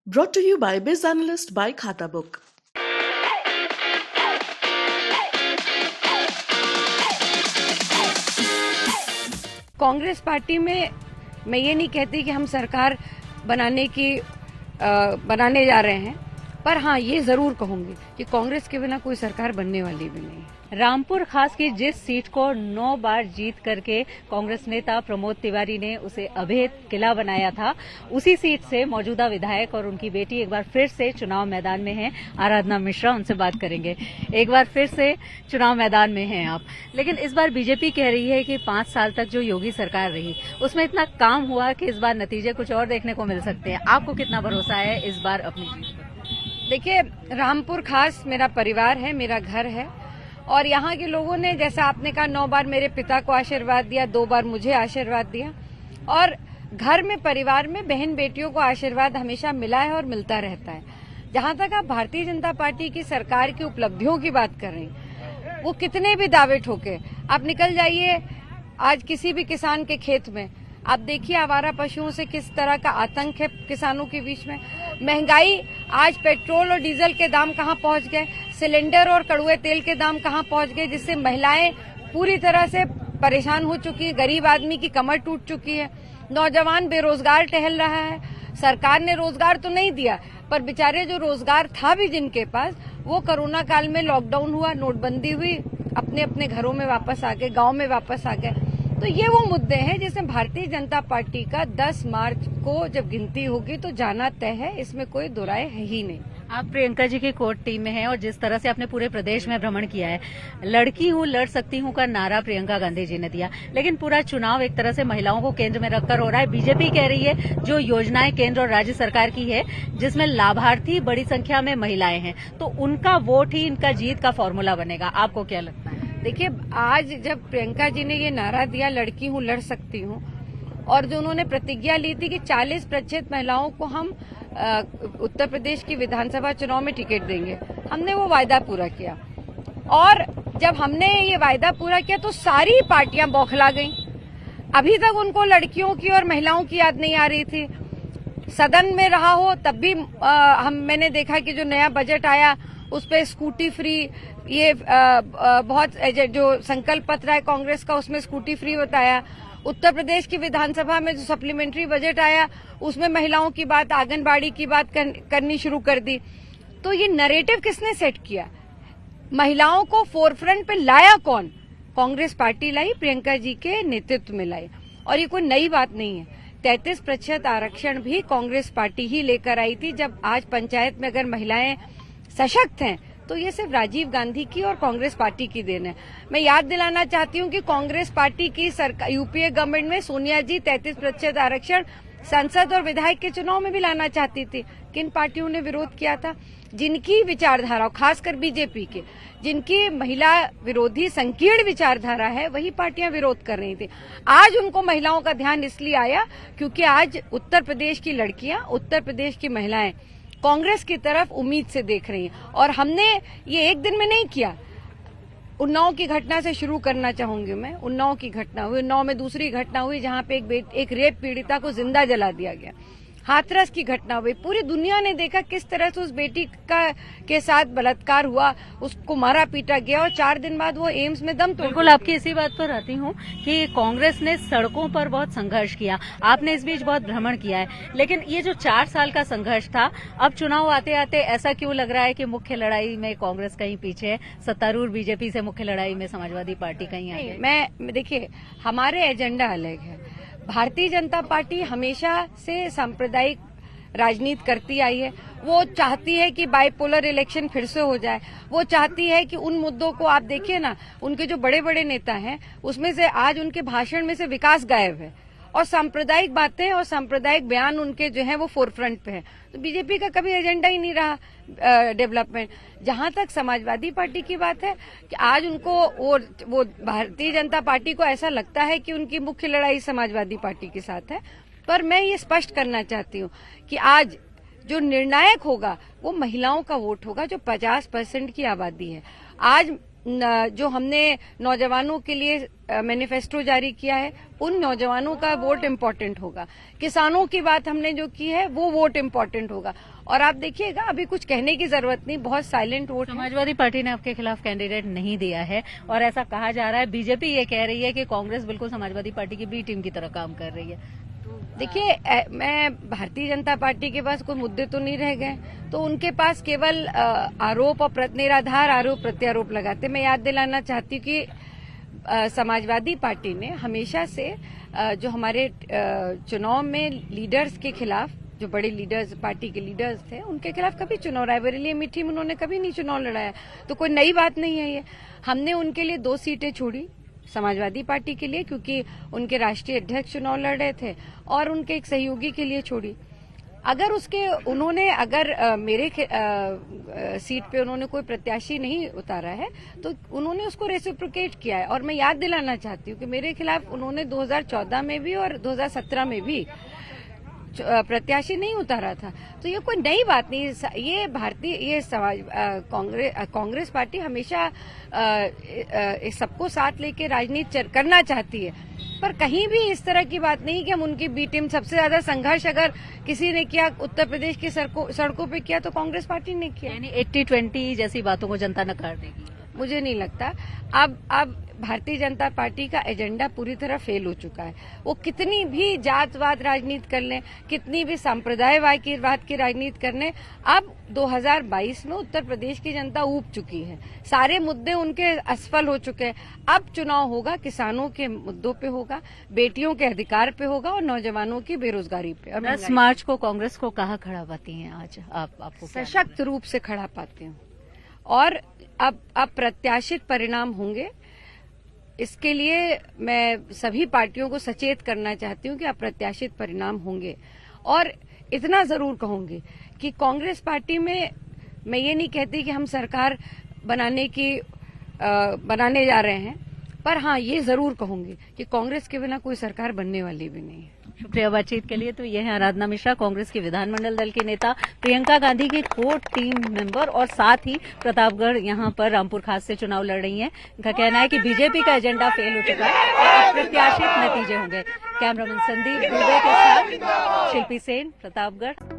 Brought to you by Biz Analyst by Khata Book. Congress party में मैं ये नहीं कहती कि हम सरकार बनाने जा रहे हैं, पर हाँ ये जरूर कहूंगी कि कांग्रेस के बिना कोई सरकार बनने वाली भी नहीं है। रामपुर खास की जिस सीट को 9 बार जीत करके कांग्रेस नेता प्रमोद तिवारी ने उसे अभेद किला बनाया था, उसी सीट से मौजूदा विधायक और उनकी बेटी एक बार फिर से चुनाव मैदान में हैं। आराधना मिश्रा, उनसे बात करेंगे। एक बार फिर से चुनाव मैदान में हैं आप, लेकिन इस बार बीजेपी कह रही है कि 5 साल तक जो योगी सरकार रही उसमें इतना काम हुआ कि इस बार नतीजे कुछ और देखने को मिल सकते हैं। आपको कितना भरोसा है इस बार अपनी जीत पर? देखिए, रामपुर खास मेरा परिवार है, मेरा घर है, और यहाँ के लोगों ने, जैसा आपने कहा, 9 बार मेरे पिता को आशीर्वाद दिया, 2 बार मुझे आशीर्वाद दिया, और घर में परिवार में बहन बेटियों को आशीर्वाद हमेशा मिला है और मिलता रहता है। जहाँ तक आप भारतीय जनता पार्टी की सरकार की उपलब्धियों की बात कर रही हैं, वो कितने भी दावे ठोके, आप निकल जाइए आज किसी भी किसान के खेत में, आप देखिए आवारा पशुओं से किस तरह का आतंक है किसानों के बीच में। महंगाई, आज पेट्रोल और डीजल के दाम कहां पहुंच गए, सिलेंडर और कड़ुए तेल के दाम कहां पहुंच गए, जिससे महिलाएं पूरी तरह से परेशान हो चुकी है, गरीब आदमी की कमर टूट चुकी है, नौजवान बेरोजगार टहल रहा है। सरकार ने रोजगार तो नहीं दिया, पर बेचारे जो रोजगार था भी जिनके पास, वो कोरोना काल में लॉकडाउन हुआ, नोटबंदी हुई, अपने अपने घरों में वापस आ गए, गांव में वापस आ गए। तो ये वो मुद्दे हैं जिसमें भारतीय जनता पार्टी का 10 मार्च को जब गिनती होगी तो जाना तय है, इसमें कोई दो राय है ही नहीं। आप प्रियंका जी की कोर टीम में हैं और जिस तरह से आपने पूरे प्रदेश में भ्रमण किया है, लड़की हूं लड़ सकती हूं का नारा प्रियंका गांधी जी ने दिया, लेकिन पूरा चुनाव एक तरह से महिलाओं को केंद्र में रखकर हो रहा है। बीजेपी कह रही है जो योजनाएं केंद्र और राज्य सरकार की है, जिसमें लाभार्थी बड़ी संख्या में महिलाएं हैं, तो उनका वोट ही इनका जीत का फॉर्मूला बनेगा। आपको क्या लगता है? देखिए, आज जब प्रियंका जी ने ये नारा दिया, लड़की हूं लड़ सकती हूं, और जो उन्होंने प्रतिज्ञा ली थी कि 40% महिलाओं को हम उत्तर प्रदेश की विधानसभा चुनाव में टिकट देंगे, हमने वो वायदा पूरा किया। और जब हमने ये वायदा पूरा किया तो सारी पार्टियां बौखला गईं। अभी तक उनको लड़कियों की और महिलाओं की याद नहीं आ रही थी। सदन में रहा हो तब भी मैंने देखा कि जो नया बजट आया उस पर स्कूटी फ्री, ये बहुत जो संकल्प पत्र है कांग्रेस का उसमें स्कूटी फ्री बताया। उत्तर प्रदेश की विधानसभा में जो सप्लीमेंट्री बजट आया उसमें महिलाओं की बात, आंगनबाड़ी की बात करनी शुरू कर दी। तो ये नैरेटिव किसने सेट किया? महिलाओं को फोरफ्रंट पे लाया कौन? कांग्रेस पार्टी लाई, प्रियंका जी के नेतृत्व में लाई, और ये कोई नई बात नहीं है। 33% आरक्षण भी कांग्रेस पार्टी ही लेकर आई थी। जब आज पंचायत में अगर महिलाएं सशक्त हैं तो ये सिर्फ राजीव गांधी की और कांग्रेस पार्टी की देन है। मैं याद दिलाना चाहती हूँ कि कांग्रेस पार्टी की सरकार, यूपीए गवर्नमेंट में सोनिया जी 33% आरक्षण संसद और विधायक के चुनाव में भी लाना चाहती थी। किन पार्टियों ने विरोध किया था? जिनकी विचारधारा, खासकर बीजेपी के, जिनकी महिला विरोधी संकीर्ण विचारधारा है, वही पार्टियां विरोध कर रही थी। आज उनको महिलाओं का ध्यान इसलिए आया क्योंकि आज उत्तर प्रदेश की लड़कियां, उत्तर प्रदेश की महिलाएं कांग्रेस की तरफ उम्मीद से देख रही हैं। और हमने ये एक दिन में नहीं किया। उन्नाव की घटना से शुरू करना चाहूंगी मैं। उन्नाव की घटना हुई, उन्नाव में दूसरी घटना हुई जहां पे एक रेप पीड़िता को जिंदा जला दिया गया। हाथरस की घटना हुई, पूरी दुनिया ने देखा किस तरह से उस बेटी के साथ बलात्कार हुआ, उसको मारा पीटा गया और 4 दिन बाद वो एम्स में दम तोड़। बिल्कुल आपकी इसी बात पर आती हूँ कि कांग्रेस ने सड़कों पर बहुत संघर्ष किया, आपने इस बीच बहुत भ्रमण किया है, लेकिन ये जो 4 साल का संघर्ष था, अब चुनाव आते आते ऐसा क्यों लग रहा है कि मुख्य लड़ाई में कांग्रेस कहीं पीछे है, सत्तारूढ़ बीजेपी से मुख्य लड़ाई में समाजवादी पार्टी कहीं आगे है? मैं देखिए, हमारे एजेंडा अलग है। भारतीय जनता पार्टी हमेशा से सांप्रदायिक राजनीति करती आई है। वो चाहती है कि बाइपोलर इलेक्शन फिर से हो जाए। वो चाहती है कि उन मुद्दों को, आप देखिए ना, उनके जो बड़े बड़े नेता हैं उसमें से आज उनके भाषण में से विकास गायब है, और सांप्रदायिक बातें और सांप्रदायिक बयान उनके जो है वो फोरफ्रंट पे है। तो बीजेपी का कभी एजेंडा ही नहीं रहा डेवलपमेंट। जहां तक समाजवादी पार्टी की बात है कि आज उनको वो भारतीय जनता पार्टी को ऐसा लगता है कि उनकी मुख्य लड़ाई समाजवादी पार्टी के साथ है, पर मैं ये स्पष्ट करना चाहती हूँ कि आज जो निर्णायक होगा वो महिलाओं का वोट होगा, जो 50% की आबादी है। आज जो हमने नौजवानों के लिए मैनिफेस्टो जारी किया है, उन नौजवानों का वोट इम्पोर्टेंट होगा। किसानों की बात हमने जो की है वो वोट इम्पोर्टेंट होगा। और आप देखिएगा, अभी कुछ कहने की जरूरत नहीं, बहुत साइलेंट वोट। समाजवादी पार्टी ने आपके खिलाफ कैंडिडेट नहीं दिया है और ऐसा कहा जा रहा है, बीजेपी ये कह रही है कि कांग्रेस बिल्कुल समाजवादी पार्टी की बी टीम की तरह काम कर रही है। देखिए, मैं भारतीय जनता पार्टी के पास कोई मुद्दे तो नहीं रह गए, तो उनके पास केवल आरोप और निराधार आरोप प्रत्यारोप लगाते। मैं याद दिलाना चाहती हूँ कि समाजवादी पार्टी ने हमेशा से जो हमारे चुनाव में लीडर्स के खिलाफ, जो बड़े लीडर्स पार्टी के लीडर्स थे, उनके खिलाफ कभी चुनाव, रायबरेली मीठी में उन्होंने कभी नहीं चुनाव लड़ाया। तो कोई नई बात नहीं है ये। हमने उनके लिए 2 सीटें छोड़ी समाजवादी पार्टी के लिए, क्योंकि उनके राष्ट्रीय अध्यक्ष चुनाव लड़ रहे थे, और उनके एक सहयोगी के लिए छोड़ी। अगर मेरे सीट पे उन्होंने कोई प्रत्याशी नहीं उतारा है तो उन्होंने उसको रेसिप्रोकेट किया है। और मैं याद दिलाना चाहती हूँ कि मेरे खिलाफ उन्होंने 2014 में भी और 2017 में भी प्रत्याशी नहीं उतारा था। तो ये कोई नई बात नहीं। ये कांग्रेस पार्टी हमेशा सबको साथ लेके राजनीति करना चाहती है, पर कहीं भी इस तरह की बात नहीं कि हम उनकी बी टीम। सबसे ज्यादा संघर्ष अगर किसी ने किया उत्तर प्रदेश की सड़कों पे किया तो कांग्रेस पार्टी ने किया। यानी 80-20 जैसी बातों को जनता नकार देगी? मुझे नहीं लगता। अब भारतीय जनता पार्टी का एजेंडा पूरी तरह फेल हो चुका है। वो कितनी भी जातवाद राजनीति कर लें, कितनी भी सांप्रदायवाद की राजनीति कर लें, अब 2022 में उत्तर प्रदेश की जनता ऊब चुकी है। सारे मुद्दे उनके असफल हो चुके हैं। अब चुनाव होगा, किसानों के मुद्दों पे होगा, बेटियों के अधिकार पे होगा और नौजवानों की बेरोजगारी पे। और 10 मार्च को कांग्रेस को कहाँ खड़ा पाती हैं आज आपको? सशक्त रूप से खड़ा पाती हूँ। और अब प्रत्याशित परिणाम होंगे, इसके लिए मैं सभी पार्टियों को सचेत करना चाहती हूँ कि अप्रत्याशित परिणाम होंगे। और इतना जरूर कहूंगी कि कांग्रेस पार्टी में मैं ये नहीं कहती कि हम सरकार बनाने जा रहे हैं, पर हाँ ये जरूर कहूंगी कि कांग्रेस के बिना कोई सरकार बनने वाली भी नहीं है। शुक्रिया बातचीत के लिए। तो ये है आराधना मिश्रा, कांग्रेस की विधानमंडल दल की नेता, प्रियंका गांधी की कोर टीम मेंबर, और साथ ही प्रतापगढ़ यहाँ पर रामपुर खास से चुनाव लड़ रही हैं। इनका कहना है कि बीजेपी का एजेंडा फेल हो चुका है और अप्रत्याशित नतीजे होंगे। कैमरामैन संदीप दुबे के साथ शिल्पी सेन, प्रतापगढ़।